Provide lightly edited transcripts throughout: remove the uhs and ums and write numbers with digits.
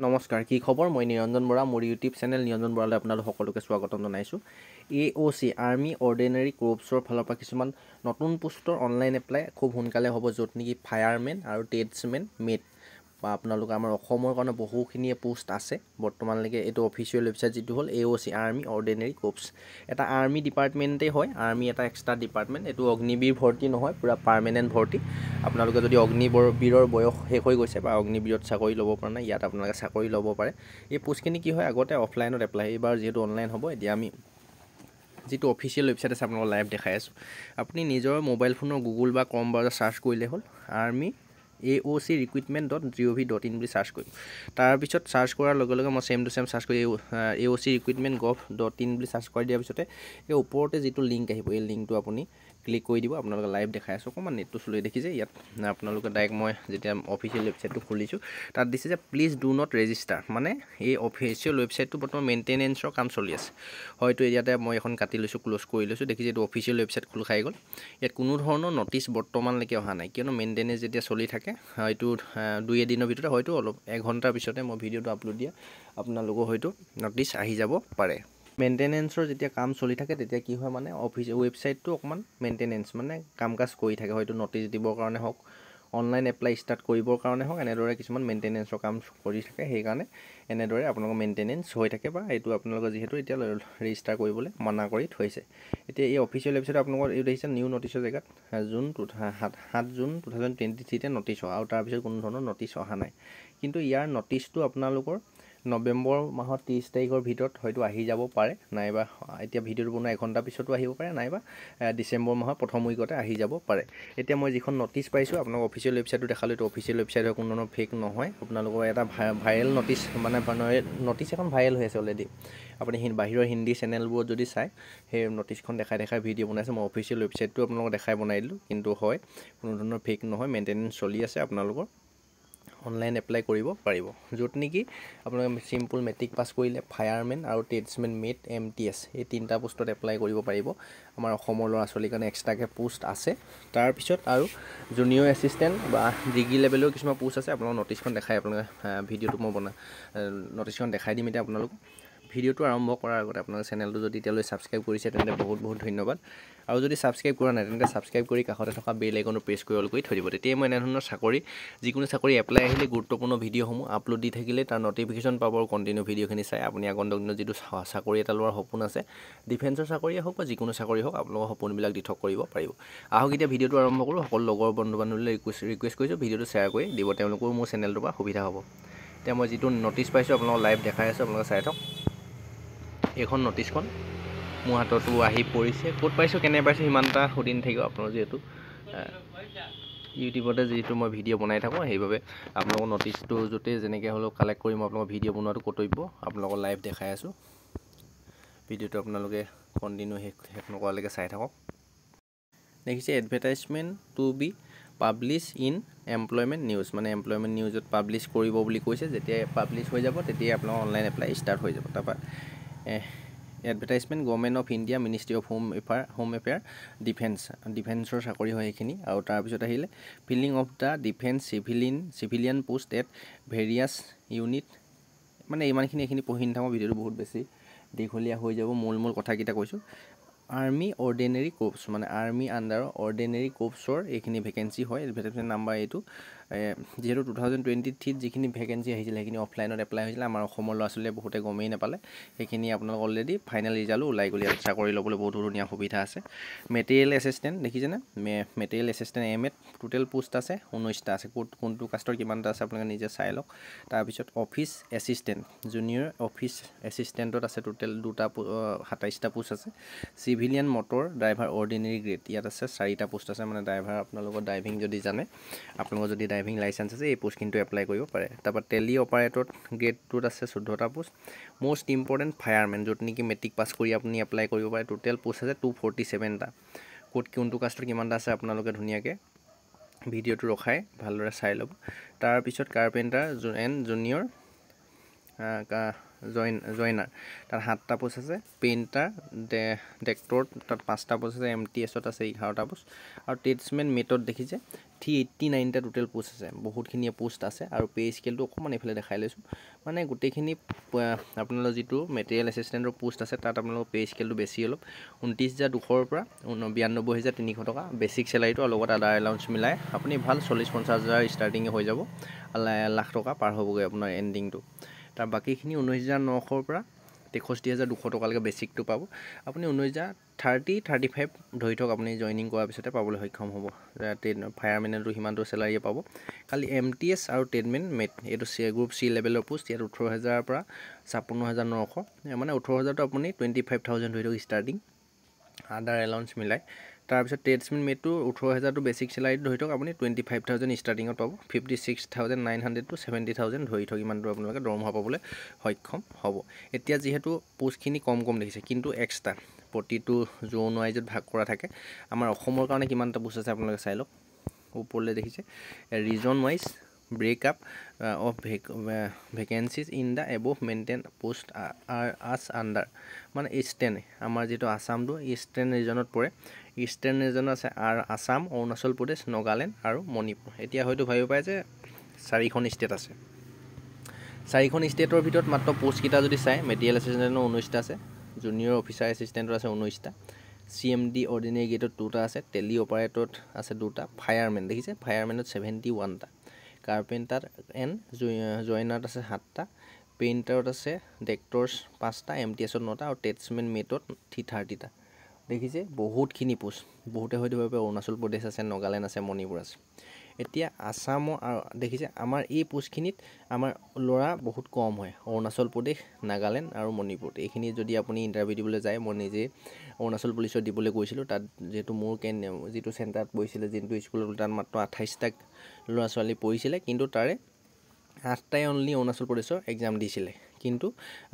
নমস্কাৰ, কি খবৰ? মই নিৰঞ্জন বৰা, মোৰ ইউটিউব চেনেল নিৰঞ্জন বৰালৈ আপোনালোক সকলোকে স্বাগতম জনাইছোঁ। AOC আৰ্মি অৰ্ডিনেৰী কৰ্পছৰ ফালৰ পৰা কিছুমান নতুন পোষ্টৰ অনলাইন এপ্লাই খুব সোনকালে হ'ব, য'ত নেকি ফায়াৰমেন আৰু টেটছমেন মেট বা আপোনালোক আমাৰ অসমৰ কাৰণে বহুখিনিয়ে পোষ্ট আছে। বৰ্তমানলৈকে এইটো অফিচিয়েল ৱেবছাইট যিটো হ'ল AOC আৰ্মি অৰ্ডিনেৰী কৰ্পছ। এটা আৰ্মি ডিপাৰ্টমেণ্টেই হয়, আৰ্মি এটা এক্সট্ৰা ডিপাৰ্টমেণ্ট। এইটো অগ্নিবীৰ ভৰ্তি নহয়, পূৰা পাৰ্মানেণ্ট ভৰ্তি। আপোনালোকে যদি অগ্নিবীৰৰ বয়স শেষ হৈ গৈছে বা অগ্নিবীৰত চাকৰি ল'ব পৰা নাই, ইয়াত আপোনালোকে চাকৰি ল'ব পাৰে। এই পোষ্টখিনি কি হয়, আগতে অফলাইনত এপ্লাই, এইবাৰ যিহেতু অনলাইন হ'ব, এতিয়া আমি যিটো অফিচিয়েল ৱেবছাইট আছে আপোনালোকক লাইভ দেখাই আছোঁ। আপুনি নিজৰ মোবাইল ফোনৰ গুগল বা ক্ৰম ব্ৰাউজাৰ চাৰ্চ কৰিলে হ'ল, আৰ্মি AOC recruitment.gov.in বুলি চাৰ্চ কৰিম। তাৰপিছত চাৰ্চ কৰাৰ লগে লগে মই ছেম টু ছেম চাৰ্চ কৰি AOC recruitment.gov.in বুলি চাৰ্চ কৰি দিয়াৰ পিছতে এই ওপৰতে যিটো লিংক আহিব, এই লিংকটো আপুনি ক্লিক কৰি দিব। আপোনালোকে লাইভ দেখাই আছোঁ, অকণমান নেটটো চলি দেখিছে। ইয়াত আপোনালোকে ডাইৰেক্ট মই যেতিয়া অফিচিয়েল ৱেবছাইটটো খুলিছোঁ, তাত দিছে যে প্লিজ ডু নট ৰেজিষ্টাৰ, মানে এই অফিচিয়েল ৱেবছাইটটো বৰ্তমান মেইনটেনেঞ্চৰ কাম চলি আছে। হয়তো ইয়াতে মই এখন কাটি লৈছোঁ, ক্ল'জ কৰি লৈছোঁ, দেখিছে এইটো অফিচিয়েল ৱেবছাইট খোল খাই গ'ল। ইয়াত কোনো ধৰণৰ নটিচ বৰ্তমানলৈকে অহা নাই, কিয়নো মেইনটেনেঞ্চ যেতিয়া চলি থাকে, হয়তো 2-এদিনৰ ভিতৰতে, হয়তো অলপ এঘণ্টাৰ পিছতে মই ভিডিঅ'টো আপলোড দিয়া আপোনালোকৰ হয়তো নটিচ আহি যাব পাৰে। মেইনটেনেঞ্চৰ যেতিয়া কাম চলি থাকে, তেতিয়া কি হয়, মানে ৱেবছাইটটো অকণমান মেইনটেনেঞ্চ মানে কাম কাজ কৰি থাকে, হয়তো নটিচ দিবৰ কাৰণে হওক, অনলাইন এপ্লাই ষ্টাৰ্ট কৰিবৰ কাৰণে হওক, এনেদৰে কিছুমান মেইনটেনেঞ্চৰ কাম কৰি থাকে। সেইকাৰণে এনেদৰে আপোনালোকৰ মেইনটেনেঞ্চ হৈ থাকে, বা এইটো আপোনালোকৰ যিহেতু এতিয়া ৰেজিষ্টাৰ কৰিবলৈ মানা কৰি থৈছে। এতিয়া এই অফিচিয়েল ৱেবছাইট আপোনালোকৰ এই দেখিছে নিউ নটিচৰ জেগাত 7 জুন 2023 নটিচ অহা, আৰু তাৰপিছত কোনো ধৰণৰ নটিচ অহা নাই। কিন্তু ইয়াৰ নটিচটো আপোনালোকৰ নৱেম্বৰ মাহৰ 30 তাৰিখৰ ভিতৰত হয়তো আহি যাব পাৰে, নাইবা এতিয়া ভিডিঅ'টো বনোৱা এঘণ্টাৰ পিছতো আহিব পাৰে, নাইবা ডিচেম্বৰ মাহৰ প্ৰথম উইকতে আহি যাব পাৰে। এতিয়া মই যিখন নটিচ পাইছোঁ আপোনাক অফিচিয়েল ৱেবছাইটটো দেখালোঁ, এইটো অফিচিয়েল ৱেবছাইট হয়, কোনো ধৰণৰ ফেক নহয়। আপোনালোকৰ এটা ভাইৰেল নটিচ, মানে নটিচ এখন ভাইৰেল হৈ আছে অলৰেডি। আপুনি বাহিৰৰ হিন্দী চেনেলবোৰত যদি চায়, সেই নটিচখন দেখাই ভিডিঅ' বনাইছে। মই অফিচিয়েল ৱেবছাইটটো আপোনালোকক দেখাই বনাই দিলোঁ, কিন্তু হয়, কোনো ধৰণৰ ফেক নহয়, মেইনটেনেঞ্চ চলি আছে। আপোনালোকৰ অনলাইন এপ্লাই কৰিব পাৰিব, য'ত নেকি আপোনালোকে চিম্পুল মেট্ৰিক পাছ কৰিলে ফায়াৰমেন আৰু টেটছমেন মেট MTS এই 3টা পোষ্টত এপ্লাই কৰিব পাৰিব। আমাৰ অসমৰ ল'ৰা ছোৱালীৰ কাৰণে এক্সট্ৰাকৈ পোষ্ট আছে। তাৰপিছত আৰু জুনিয়ৰ এছিষ্টেণ্ট বা ডিগ্ৰী লেভেলৰ কিছুমান পোষ্ট আছে। আপোনালোকৰ নটিচখন দেখাই, আপোনালোকে ভিডিঅ'টো মই নটিচখন দেখাই দিম। এতিয়া আপোনালোক ভিডিঅ'টো আৰম্ভ কৰাৰ আগতে আপোনালোকৰ চেনেলটো যদি এতিয়ালৈ ছাবস্ক্ৰাইব কৰিছে, তেন্তে বহুত ধন্যবাদ। আৰু যদি ছাবস্ক্ৰাইব কৰা নাই, তেন্তে ছাবস্ক্ৰাইব কৰি কাষতে থকা বেল আইকনটো প্ৰেছ কৰি অল কৰি থৈ দিব। তেতিয়াই মই এনেধৰণৰ যিকোনো চাকৰি এপ্লাই আহিলে গুৰুত্বপূৰ্ণ ভিডিঅ'সমূহ আপলোড দি থাকিলে তাৰ নটিফিকেশ্যন পাব, আৰু কণ্টিনিউ ভিডিঅ'খিনি চাই আপুনি আগন্তুক দিনত যিটো চাকৰি এটা লোৱাৰ সপোন আছে, ডিফেন্সৰ চাকৰিয়ে হওক বা যিকোনো চাকৰি হওক, আপোনালোকৰ সপোনবিলাক দিঠক কৰিব পাৰিব। আহক এতিয়া ভিডিঅ'টো আৰম্ভ কৰোঁ। সকলো লগৰ বন্ধু বান্ধৱীলৈ ৰিকুৱেষ্ট কৰিছোঁ, ভিডিঅ'টো শ্বেয়াৰ কৰি দিব, তেওঁলোকেও মোৰ চেনেলটোৰ পৰা সুবিধা হ'ব। এতিয়া মই যিটো নটিচ পাইছোঁ আপোনালোকক লাইভ দেখাই আছোঁ, আপোনালোকে চাই থওক। এইখন নটিচখন মোৰ হাততো আহি পৰিছে, ক'ত পাইছোঁ, কেনে পাইছোঁ, সিমান এটা সুধি নাথাকিব। আপোনালোক যিহেতু ইউটিউবতে যিহেতু মই ভিডিঅ' বনাই থাকোঁ, সেইবাবে আপোনালোকৰ নটিচটো য'তে যেনেকৈ হ'লেও কালেক্ট কৰি মই আপোনালোকৰ ভিডিঅ' বনোৱাটো কৰ্তব্য। আপোনালোকক লাইভ দেখাই আছোঁ, ভিডিঅ'টো আপোনালোকে কণ্টিনিউ শেষ নকৰালৈকে চাই থাকক। দেখিছে advertisement to be publish in employment news, মানে এমপ্লয়মেণ্ট নিউজত পাব্লিছ কৰিব বুলি কৈছে। যেতিয়া পাব্লিছ হৈ যাব, তেতিয়াই আপোনালোকৰ অনলাইন এপ্লাই ষ্টাৰ্ট হৈ যাব। তাৰপৰা advertisement government of India, ministry of home affair, ডিফেন্সৰ চাকৰি হয় সেইখিনি। আৰু তাৰপিছত আহিলে filling of the defence civilian post at various unit, মানে ইমানখিনি এইখিনি পঢ়ি নাথাকোঁ, ভিডিঅ'টো বহুত বেছি দীঘলীয়া হৈ যাব। মূল কথাকেইটা কৈছোঁ। আৰ্মি অৰ্ডিনেৰী কৰ্পছ, মানে আৰ্মি আণ্ডাৰৰ অৰ্ডিনেৰী কৰ্পছৰ এইখিনি ভেকেঞ্চি হয়। এডভাৰটাইজমেণ্ট নাম্বাৰ এইটো। যিহেতু 2023 যিখিনি ভেকেঞ্চি আহিছিলে, সেইখিনি অফলাইনত এপ্লাই হৈছিলে। আমাৰ অসমৰ ল'ৰা ছোৱালীয়ে বহুতে গমেই নাপালে। সেইখিনি আপোনালোক অলৰেডি ফাইনেল ৰিজাল্টো ওলাই গ'ল। ইয়াত চাকৰি ল'বলৈ বহুত ধুনীয়া সুবিধা আছে। মেটেৰিয়েল এছিষ্টেণ্ট দেখিছেনে, material assistant MA total post আছে 19টা আছে। কোনটো কাষ্টৰ কিমানটা আছে আপোনালোকে নিজে চাই লওক। তাৰপিছত অফিচ এছিষ্টেণ্ট, জুনিয়ৰ অফিচ এছিষ্টেণ্টত আছে টোটেল 27টা পোষ্ট আছে। Civilian motor driver ordinary grade, ইয়াত আছে 4টা পোষ্ট আছে। মানে ড্ৰাইভাৰ, আপোনালোকৰ ড্ৰাইভিং যদি জানে, আপোনালোকৰ যদি ড্ৰাইভিং লাইচেঞ্চ আছে, এই পোষ্ট কিন্তু এপ্লাই কৰিব পাৰে। তাৰপৰা টেলি অপাৰেটৰ গ্ৰেড 2ত আছে 14টা পোষ্ট। মষ্ট ইম্পৰ্টেণ্ট ফায়াৰমেন, য'ত নেকি মেট্ৰিক পাছ কৰি আপুনি এপ্লাই কৰিব পাৰে। টোটেল পোষ্ট আছে 247টা। কোনটো কাষ্টৰ কিমানটা আছে আপোনালোকে ধুনীয়াকৈ ভিডিঅ'টো ৰখাই ভালদৰে চাই ল'ব। তাৰপিছত কাৰ্পেণ্টাৰ এণ্ড জুনিয়ৰ জয়নাৰ তাত 7টা পোষ্ট আছে, পেইণ্টাৰ ডেক্টৰ তাত 5টা পোষ্ট আছে, MTSত আছে 11টা পোষ্ট, আৰু ট্ৰেডছমেন মেটত দেখিছে 389টা টোটেল পোষ্ট আছে। বহুতখিনি পোষ্ট আছে আৰু পে স্কেলটো অকণমান এইফালে দেখাই লৈছোঁ। মানে গোটেইখিনি আপোনালোকৰ যিটো মেটেৰিয়েল এছিষ্টেণ্টৰ পোষ্ট আছে তাত আপোনালোকৰ পে স্কেলটো বেছি অলপ 29,200ৰ পৰা 92,300 টকা বেছিক চেলাৰীটো আৰু লগত আদাৰ এলাউঞ্চ মিলাই আপুনি ভাল 40-50,000 ষ্টাৰ্টিঙে হৈ যাব, 1 লাখ টকা পাৰ হ'বগৈ আপোনাৰ এণ্ডিংটো। তাৰ বাকীখিনি 19,900ৰ পৰা 63,200 টকালৈকে বেছিকটো পাব। আপুনি 19,035 ধৰি থওক, আপুনি জইনিং কৰাৰ পিছতে পাবলৈ সক্ষম হ'ব। ফায়াৰমেনতো সিমানটো চেলাৰীয়ে পাব। খালি MTS আৰু ট্ৰেডমেন মেট এইটো গ্ৰুপ C লেভেলৰ পোষ্ট, ইয়াত 18,000ৰ পৰা 56,900, মানে 18,000টো আপুনি 25,000 ধৰি থওক ষ্টাৰ্টিং আদাৰ এলাউঞ্চ মিলাই। তাৰপিছত ট্ৰেডছমেন মেটটো 18,000টো বেছিক চেলাৰীটো ধৰি থওক আপুনি 25,000 ষ্টাৰ্টিঙত পাব। 56,900 to 70,000 ধৰি থওক ইমানটো আপোনালোকে দৰমহা পাবলৈ সক্ষম হ'ব। এতিয়া যিহেতু পোষ্টখিনি কম দেখিছে, কিন্তু এক্সট্ৰা প্ৰতিটো জোন ৱাইজত ভাগ কৰা থাকে। আমাৰ অসমৰ কাৰণে কিমানটা পোষ্ট আছে আপোনালোকে চাই লওক। ওপৰলৈ দেখিছে region wise breakup of vacancies in the above mentioned post are as under, মানে ইষ্টাৰ্ণ আমাৰ যিটো আছামটো ইষ্টাৰ্ণ ৰিজনত পৰে। ইষ্টাৰ্ণ ৰিজনত আছে আছাম, অৰুণাচল প্ৰদেশ, নাগালেণ্ড আৰু মণিপুৰ। এতিয়া হয়তো ভাবিব পাৰে যে 4খন ষ্টেট আছে। 4খন ষ্টেটৰ ভিতৰত মাত্ৰ পোষ্টকেইটা যদি চাই, মেটেৰিয়েল এছিষ্টেণ্টৰ 19টা আছে, জুনিয়ৰ অফিচাৰ এছিষ্টেণ্টৰ আছে 19টা, CMD অৰ্ডিনেৰী গেটত 2টা আছে, টেলি অপাৰেটৰত আছে 2টা, ফায়াৰমেন দেখিছে ফায়াৰমেনত 71টা, কাৰ্পেণ্টাৰ এণ্ড জয়নাৰত আছে 7টা, পেইণ্টাৰত আছে ডেক্টৰ্ছ 5টা, MTSত 9টা আৰু ট্ৰেডছমেন মেটত 30টা। দেখিছে বহুতখিনি পোষ্ট। বহুতে হয়তো ভাবে অৰুণাচল প্ৰদেশ আছে, নাগালেণ্ড আছে, মণিপুৰ আছে। এতিয়া আছামৰ দেখিছে আমাৰ এই পোষ্টখিনিত আমাৰ ল'ৰা বহুত কম হয়, অৰুণাচল প্ৰদেশ, নাগালেণ্ড আৰু মণিপুৰ। এইখিনি যদি আপুনি ইণ্টাৰভিউ দিবলৈ যায়, মই নিজে অৰুণাচল পুলিচত দিবলৈ গৈছিলোঁ, তাত যিহেতু মোৰ যিটো চেণ্টাৰত পৰিছিলে, যিটো স্কুলত তাত মাত্ৰ 28টা ল'ৰা ছোৱালী পঢ়িছিলে, কিন্তু তাৰে 8টাই অনলি অৰুণাচল প্ৰদেশৰ এক্সাম দিছিলে, কিন্তু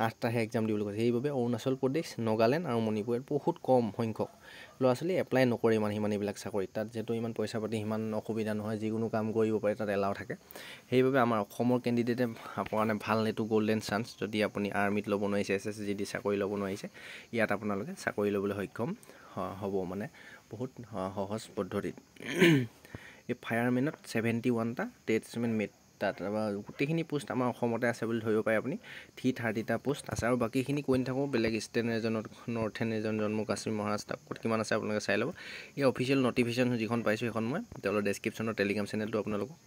8টাহে এক্সাম দিবলৈ কৈছে। সেইবাবে অৰুণাচল প্ৰদেশ, নাগালেণ্ড আৰু মণিপুৰত বহুত কম সংখ্যক ল'ৰা ছোৱালী এপ্লাই নকৰে সিমান এইবিলাক চাকৰিত। তাত যিহেতু ইমান পইচা পাতি সিমান অসুবিধা নহয়, যিকোনো কাম কৰিব পাৰে, তাত এলাও থাকে। সেইবাবে আমাৰ অসমৰ কেণ্ডিডেটে আপোনাৰ ভাল এইটো গল্ডেন চান্স। যদি আপুনি আৰ্মিত ল'ব নোৱাৰিছে, SSGD চাকৰি ল'ব নোৱাৰিছে, ইয়াত আপোনালোকে চাকৰি ল'বলৈ সক্ষম হ'ব, মানে বহুত সহজ পদ্ধতিত। এই ফায়াৰমেনত 71টা, ট্ৰেডছমেন মেট তাত গোটেইখিনি পোষ্ট আমাৰ অসমতে আছে বুলি ধৰিব পাৰে আপুনি। 330টা পোষ্ট আছে আৰু বাকীখিনি কৈ নাথাকোঁ, বেলেগ ইষ্টাৰ্ণ ৰিজনত, নৰ্থ ৰিজন, জম্মু কাশ্মীৰ, মহাৰাষ্ট্ৰ ক'ত কিমান আছে আপোনালোকে চাই ল'ব। এই অফিচিয়েল নটিফিকেশ্যন যিখন পাইছোঁ সেইখন মই তেওঁলোকৰ ডেছক্ৰিপশ্যনৰ টেলিগ্ৰাম চেনেলটো আপোনালোকক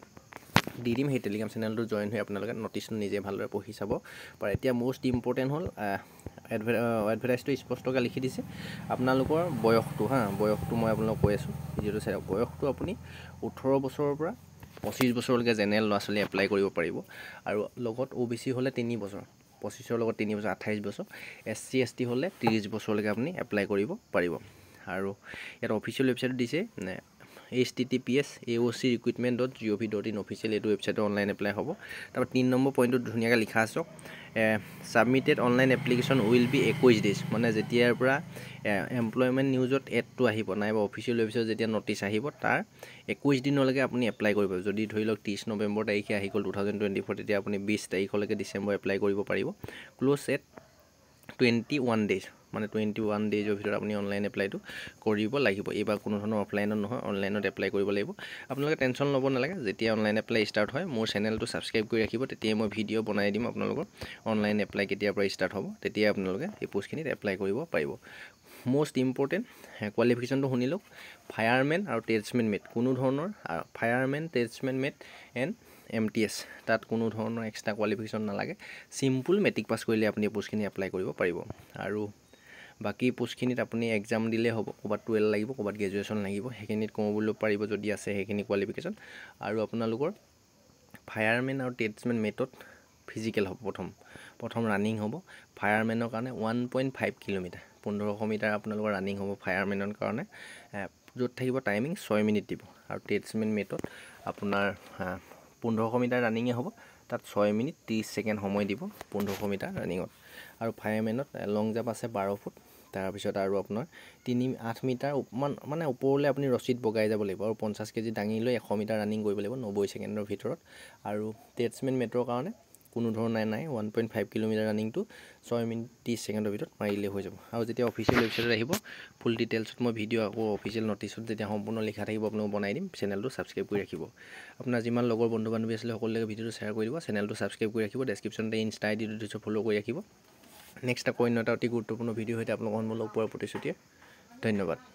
দি দিম। সেই টেলিগ্ৰাম চেনেলটো জইন হৈ আপোনালোকে নটিচটো নিজে ভালদৰে পঢ়ি চাব পাৰে। এতিয়া মষ্ট ইম্পৰ্টেণ্ট হ'ল এডভাৰটাইজটো স্পষ্টকৈ লিখি দিছে আপোনালোকৰ বয়সটো, বয়সটো মই আপোনালোকক কৈ আছোঁ। যিহেতু চাই বয়সটো আপুনি 18 বছৰৰ পৰা 25 বছৰলৈকে জেনেৰেল ল'ৰা ছোৱালী এপ্লাই কৰিব পাৰিব, আৰু লগত OBC হ'লে 3 বছৰ, 25ৰ লগত 3 বছৰ 28 বছৰ, SC ST হ'লে 30 বছৰলৈকে আপুনি এপ্লাই কৰিব পাৰিব। আৰু ইয়াত অফিচিয়েল ৱেবছাইটত দিছে https://aocrecruitment.gov.in অফিচিয়েল এইটো ৱেবছাইটত অনলাইন এপ্লাই হ'ব। তাৰপৰা 3 নম্বৰ পইণ্টত ধুনীয়াকৈ লিখা আছে submitted online application will be 21 days, মানে যেতিয়াৰ পৰা এমপ্লয়মেণ্ট নিউজত এডটো আহিব নাইবা অফিচিয়েল ৱেবছাইটত যেতিয়া নটিচ আহিব তাৰ 21 দিনলৈকে আপুনি এপ্লাই কৰিব পাৰিব। যদি ধৰি লওক 30 নৱেম্বৰ তাৰিখে আহি গ'ল 2024, তেতিয়া আপুনি 20 তাৰিখলৈকে ডিচেম্বৰ এপ্লাই কৰিব পাৰিব। ক্ল'জ এট 21 days, মানে 21 ডেইজৰ ভিতৰত আপুনি অনলাইন এপ্লাইটো কৰিব লাগিব। এইবাৰ কোনো ধৰণৰ অফলাইনত নহয়, অনলাইনত এপ্লাই কৰিব লাগিব। আপোনালোকে টেনশ্যন ল'ব নালাগে, যেতিয়া অনলাইন এপ্লাই ষ্টাৰ্ট হয় মোৰ চেনেলটো ছাবস্ক্ৰাইব কৰি ৰাখিব, তেতিয়াই মই ভিডিঅ' বনাই দিম আপোনালোকৰ অনলাইন এপ্লাই কেতিয়াৰ পৰা ষ্টাৰ্ট হ'ব, তেতিয়াই আপোনালোকে এই পোষ্টখিনিত এপ্লাই কৰিব পাৰিব। মষ্ট ইম্পৰ্টেণ্ট কোৱালিফিকেশ্যনটো শুনি লওক। ফায়াৰমেন আৰু ট্ৰেডছমেন মেট কোনো ধৰণৰ, firemen, tradesmen mate and MTS তাত কোনো ধৰণৰ এক্সট্ৰা কোৱালিফিকেশ্যন নালাগে। চিম্পুল মেট্ৰিক পাছ কৰিলে আপুনি এই পোষ্টখিনি এপ্লাই কৰিব পাৰিব। আৰু বাকী পোষ্টখিনিত আপুনি এক্সাম দিলেই হ'ব, ক'ৰবাত 12 লাগিব, ক'ৰবাত গ্ৰেজুৱেশ্যন লাগিব, সেইখিনিত কৰিব পাৰিব যদি আছে সেইখিনি কোৱালিফিকেশ্যন। আৰু আপোনালোকৰ ফায়াৰমেন আৰু ট্ৰেডছমেন মেটত ফিজিকেল হ'ব, প্ৰথম ৰানিং হ'ব। ফায়াৰমেনৰ কাৰণে 1.5 কিলোমিটাৰ 1500 মিটাৰ আপোনালোকৰ ৰানিং হ'ব ফায়াৰমেনৰ কাৰণে, য'ত থাকিব টাইমিং 6 মিনিট দিব। আৰু ট্ৰেডছমেন মেটত আপোনাৰ 1500 মিটাৰ ৰানিঙে হ'ব, তাত 6 মিনিট 30 ছেকেণ্ড সময় দিব 1500 মিটাৰ ৰানিঙত। আৰু ফায়াৰমেনত লং জাম্প আছে 12 ফুট, তাৰপিছত আৰু আপোনাৰ 8 মিটাৰ মানে ওপৰলৈ আপুনি ৰছীত বগাই যাব লাগিব, আৰু 50 কেজি দাঙি লৈ 100 মিটাৰ ৰানিং কৰিব লাগিব 90 ছেকেণ্ডৰ ভিতৰত। আৰু ট্ৰেডছমেন মেটৰ কাৰণে কোনো ধৰণৰ নাই 1.5 কিলোমিটাৰ ৰানিংটো 6 মিনিট 30 ছেকেণ্ডৰ ভিতৰত মাৰিলে হৈ যাব আৰু যেতিয়া অফিচিয়েল ৱেবছাইটত আহিব ফুল ডিটেইলছত মই ভিডিঅ' আকৌ অফিচিয়েল নটিছত যেতিয়া সম্পূৰ্ণ লিখা থাকিব আপোনাক বনাই দিম চেনেলটো ছাবস্ক্ৰাইব কৰি ৰাখিব আপোনাৰ যিমান লগৰ বন্ধু বান্ধৱী আছিলে সকলোকে ভিডিঅ'টো শ্বেয়াৰ কৰি দিব চেনেলটো ছাবস্ক্ৰাইব কৰি ৰাখিব ডেছক্ৰিপশ্যনতে ইনষ্টা আইডিটো দিছোঁ ফ'ল' কৰি ৰাখিব নেক্সট আকৌ অন্য এটা অতি গুৰুত্বপূৰ্ণ ভিডিঅ' সৈতে আপোনালোকৰ সন্মুখত লগ পোৱাৰ প্ৰতিশ্ৰুতিয়ে ধন্যবাদ